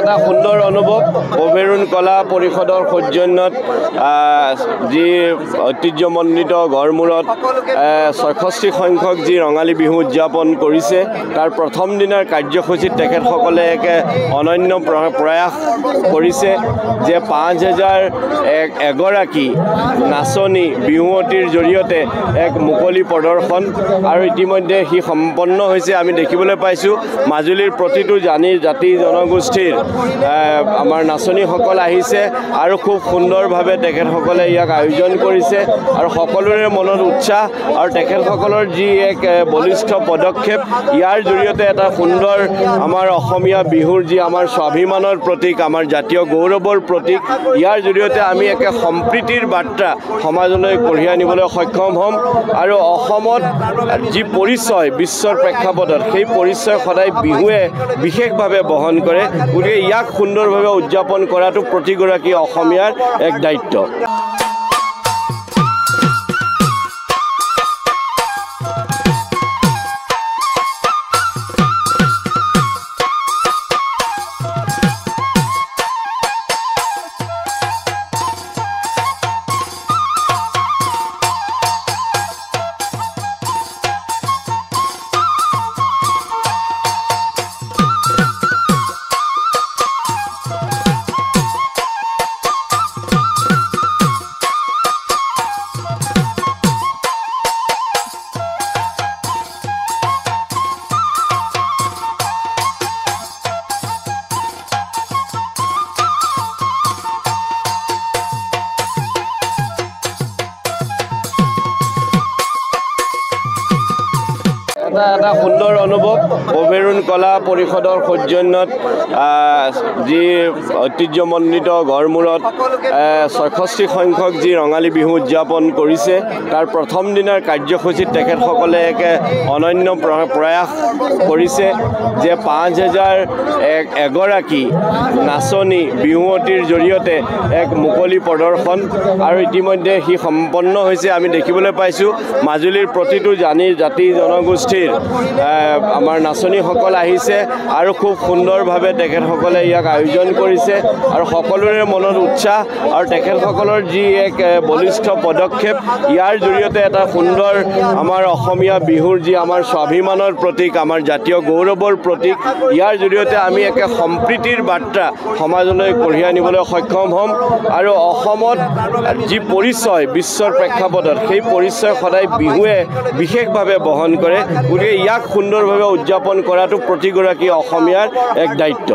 এটা সুন্দৰ অনুভৱ অভেৰুণ কলা পৰিষদৰ সৌজন্যত যি ঐতিহ্যমণ্ডিত গড়মূৰত ৬৬ সংখ্যক যি ৰঙালী বিহু উদযাপন কৰিছে তাৰ প্ৰথম দিনৰ কাৰ্যসূচীত তেখেতসকলে এক অনন্য প্ৰয়াস কৰিছে যে ৫,০০০ এগৰাকী নাচনী বিহুৱতীৰ জৰিয়তে এক মুকলি প্ৰদৰ্শন আৰু ইতিমধ্যে সি সম্পন্ন হৈছে। আমি দেখিবলৈ পাইছোঁ মাজুলীৰ প্ৰতিটো জাতি জনগোষ্ঠীৰ আমাৰ নাচনীসকল আহিছে আৰু খুব সুন্দৰভাৱে তেখেতসকলে ইয়াক আয়োজন কৰিছে আৰু সকলোৰে মনত উৎসাহ আৰু তেখেতসকলৰ যি এক বলিষ্ঠ পদক্ষেপ ইয়াৰ জৰিয়তে এটা সুন্দৰ আমাৰ অসমীয়া বিহুৰ যি আমাৰ স্বাভিমানৰ প্ৰতীক আমাৰ জাতীয় গৌৰৱৰ প্ৰতীক ইয়াৰ জৰিয়তে আমি একে সম্প্ৰীতিৰ বাৰ্তা সমাজলৈ কঢ়িয়াই আনিবলৈ সক্ষম হ'ম আৰু অসমত যি পৰিচয় বিশ্বৰ প্ৰেক্ষাপটত সেই পৰিচয় সদায় বিহুৱে বিশেষভাৱে বহন কৰে। গতিকে ইয়াক সুন্দৰভাৱে উদযাপন কৰাটো প্ৰতিগৰাকী অসমীয়াৰ এক দায়িত্ব। এটা সুন্দৰ অনুভৱ অভেৰুণ কলা পৰিষদৰ সৌজন্যত যি ঐতিহ্যমণ্ডিত গড়মূৰত ৬৬ সংখ্যক যি ৰঙালী বিহু উদযাপন কৰিছে তাৰ প্ৰথম দিনৰ কাৰ্যসূচীত তেখেতসকলে এক অনন্য প্ৰয়াস কৰিছে যে ৫,০০০ এগৰাকী নাচনী বিহুৱতীৰ জৰিয়তে এক মুকলি প্ৰদৰ্শন আৰু ইতিমধ্যে সি সম্পন্ন হৈছে। আমি দেখিবলৈ পাইছোঁ মাজুলীৰ প্ৰতিটো জাতি জনগোষ্ঠীৰ আমাৰ নাচনীসকল আহিছে আৰু খুব সুন্দৰভাৱে তেখেতসকলে ইয়াক আয়োজন কৰিছে আৰু সকলোৰে মনত উৎসাহ আৰু তেখেতসকলৰ যি এক বলিষ্ঠ পদক্ষেপ ইয়াৰ জৰিয়তে এটা সুন্দৰ আমাৰ অসমীয়া বিহুৰ যি আমাৰ স্বাভিমানৰ প্ৰতীক আমাৰ জাতীয় গৌৰৱৰ প্ৰতীক ইয়াৰ জৰিয়তে আমি একে সম্প্ৰীতিৰ বাৰ্তা সমাজলৈ কঢ়িয়াই আনিবলৈ সক্ষম হ'ম আৰু অসমত যি পৰিচয় বিশ্বৰ প্ৰেক্ষাপটত সেই পৰিচয় সদায় বিহুৱে বিশেষভাৱে বহন কৰে। গতিকে ইয়াক সুন্দৰভাৱে উদযাপন কৰাটো প্ৰতিগৰাকী অসমীয়াৰ এক দায়িত্ব।